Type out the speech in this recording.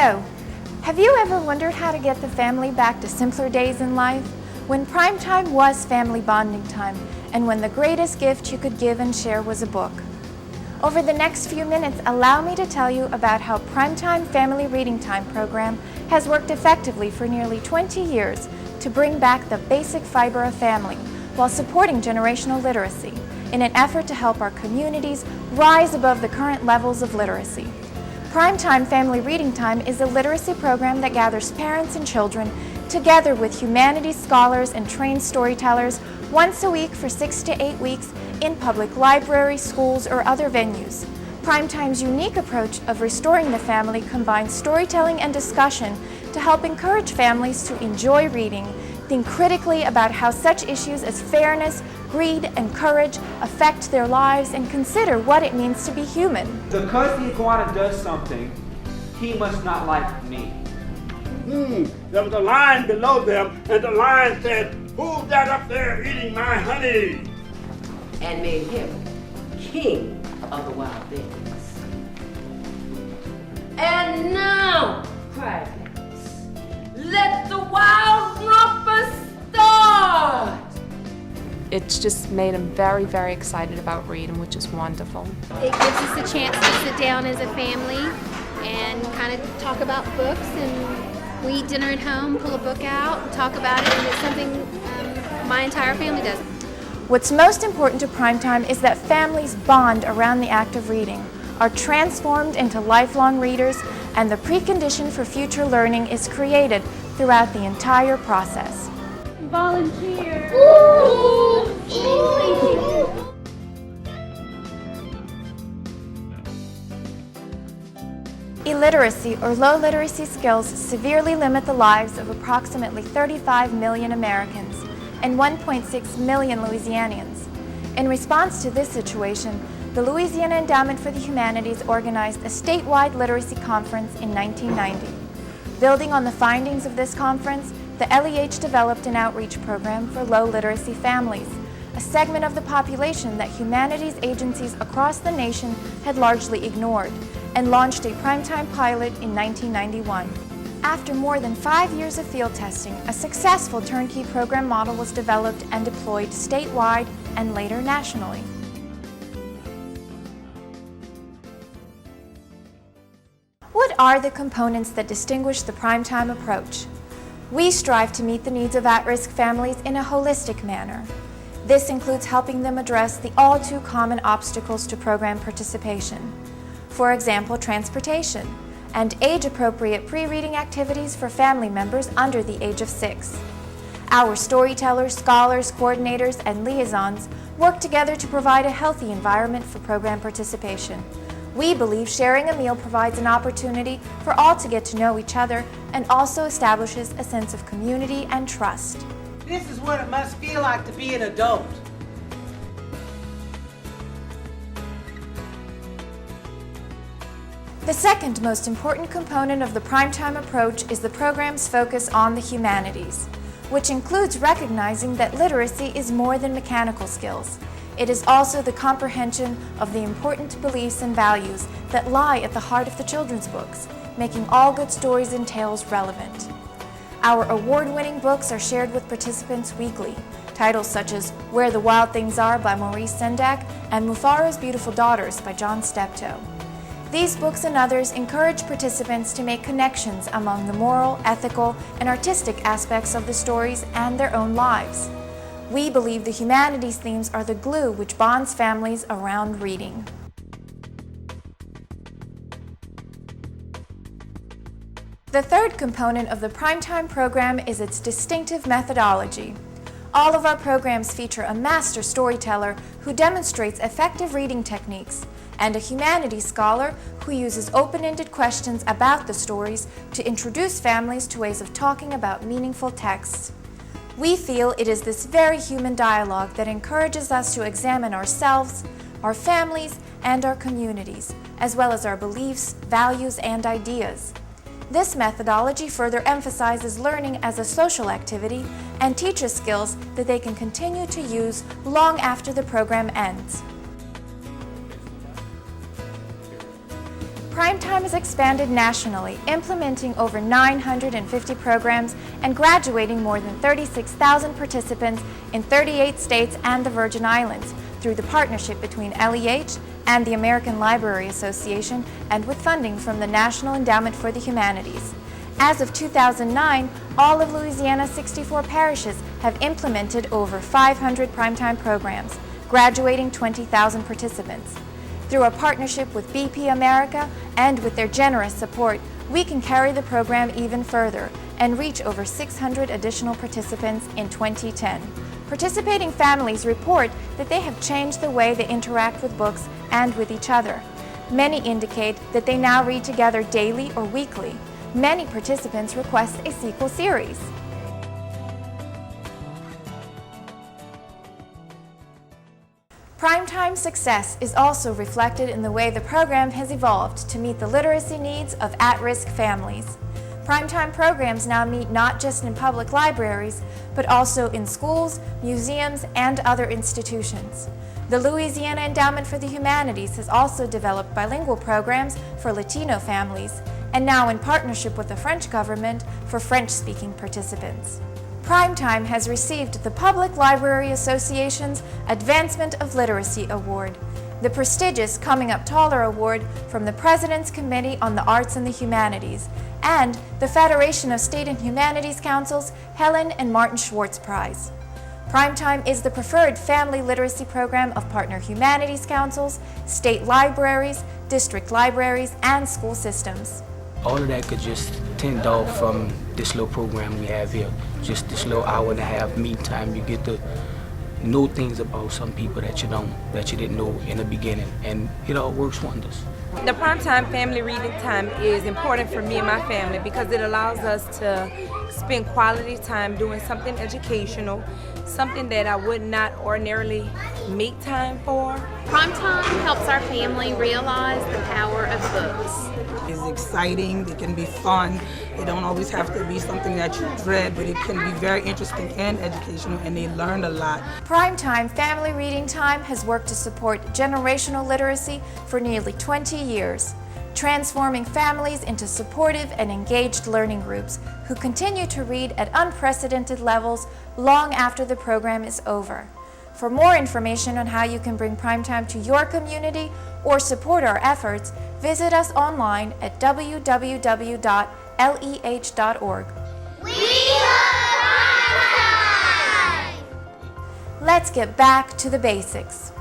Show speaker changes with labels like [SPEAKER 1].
[SPEAKER 1] So, have you ever wondered how to get the family back to simpler days in life? When primetime was family bonding time, and when the greatest gift you could give and share was a book. Over the next few minutes, allow me to tell you about how Primetime Family Reading Time program has worked effectively for nearly 20 years to bring back the basic fiber of family while supporting generational literacy in an effort to help our communities rise above the current levels of literacy. Primetime Family Reading Time is a literacy program that gathers parents and children together with humanities scholars and trained storytellers once a week for 6 to 8 weeks in public libraries, schools, or other venues. Primetime's unique approach of restoring the family combines storytelling and discussion to help encourage families to enjoy reading, think critically about how such issues as fairness, greed, and courage affect their lives, and consider what it means to be human.
[SPEAKER 2] Because the iguana does something, he must not like me.
[SPEAKER 3] There was a lion below them, and the lion said, "Who's that up there eating my honey?"
[SPEAKER 4] And made him king of the wild things. And now, cried Max, let the wild rumpus start!
[SPEAKER 5] It's just made him very, very excited about reading, which is wonderful.
[SPEAKER 6] It gives us a chance to sit down as a family and kind of talk about books, and we eat dinner at home, pull a book out, and talk about it, and it's something my entire family does.
[SPEAKER 1] What's most important to Primetime is that families bond around the act of reading, are transformed into lifelong readers, and the precondition for future learning is created throughout the entire process.
[SPEAKER 6] Volunteer!
[SPEAKER 1] Illiteracy or low literacy skills severely limit the lives of approximately 35 million Americans and 1.6 million Louisianians. In response to this situation, the Louisiana Endowment for the Humanities organized a statewide literacy conference in 1990. Building on the findings of this conference, the LEH developed an outreach program for low literacy families, a segment of the population that humanities agencies across the nation had largely ignored, and launched a primetime pilot in 1991. After more than 5 years of field testing, a successful turnkey program model was developed and deployed statewide and later nationally. What are the components that distinguish the primetime approach? We strive to meet the needs of at-risk families in a holistic manner. This includes helping them address the all too common obstacles to program participation. For example, transportation, and age-appropriate pre-reading activities for family members under the age of 6. Our storytellers, scholars, coordinators, and liaisons work together to provide a healthy environment for program participation. We believe sharing a meal provides an opportunity for all to get to know each other and also establishes a sense of community and trust.
[SPEAKER 7] This is what it must feel like to be an adult.
[SPEAKER 1] The second most important component of the primetime approach is the program's focus on the humanities, which includes recognizing that literacy is more than mechanical skills. It is also the comprehension of the important beliefs and values that lie at the heart of the children's books, making all good stories and tales relevant. Our award-winning books are shared with participants weekly. Titles such as Where the Wild Things Are by Maurice Sendak and Mufara's Beautiful Daughters by John Steptoe. These books and others encourage participants to make connections among the moral, ethical, and artistic aspects of the stories and their own lives. We believe the humanities themes are the glue which bonds families around reading. The third component of the Primetime program is its distinctive methodology. All of our programs feature a master storyteller who demonstrates effective reading techniques, and a humanities scholar who uses open-ended questions about the stories to introduce families to ways of talking about meaningful texts. We feel it is this very human dialogue that encourages us to examine ourselves, our families, and our communities, as well as our beliefs, values, and ideas. This methodology further emphasizes learning as a social activity and teaches skills that they can continue to use long after the program ends. Primetime has expanded nationally, implementing over 950 programs and graduating more than 36,000 participants in 38 states and the Virgin Islands through the partnership between LEH and the American Library Association and with funding from the National Endowment for the Humanities. As of 2009, all of Louisiana's 64 parishes have implemented over 500 Primetime programs, graduating 20,000 participants. Through a partnership with BP America and with their generous support, we can carry the program even further and reach over 600 additional participants in 2010. Participating families report that they have changed the way they interact with books and with each other. Many indicate that they now read together daily or weekly. Many participants request a sequel series. Primetime's success is also reflected in the way the program has evolved to meet the literacy needs of at-risk families. Primetime programs now meet not just in public libraries, but also in schools, museums, and other institutions. The Louisiana Endowment for the Humanities has also developed bilingual programs for Latino families, and now in partnership with the French government for French-speaking participants. Primetime has received the Public Library Association's Advancement of Literacy Award, the prestigious Coming Up Taller Award from the President's Committee on the Arts and the Humanities, and the Federation of State and Humanities Council's Helen and Martin Schwartz Prize. Primetime is the preferred family literacy program of partner humanities councils, state libraries, district libraries, and school systems.
[SPEAKER 8] All of that could just tend off from this little program we have here. Just this little hour and a half meeting time, you get to know things about some people that you didn't know in the beginning, and it all works wonders.
[SPEAKER 9] The Primetime family reading time is important for me and my family because it allows us to spend quality time doing something educational, something that I would not ordinarily make time for.
[SPEAKER 6] Primetime helps our family realize the power of books.
[SPEAKER 10] It's exciting, it can be fun, it don't always have to be something that you dread, but it can be very interesting and educational, and they learn a lot.
[SPEAKER 1] Primetime Family Reading Time has worked to support generational literacy for nearly 20 years, transforming families into supportive and engaged learning groups who continue to read at unprecedented levels long after the program is over. For more information on how you can bring Primetime to your community or support our efforts, visit us online at www.leh.org.
[SPEAKER 11] We love Primetime!
[SPEAKER 1] Let's get back to the basics.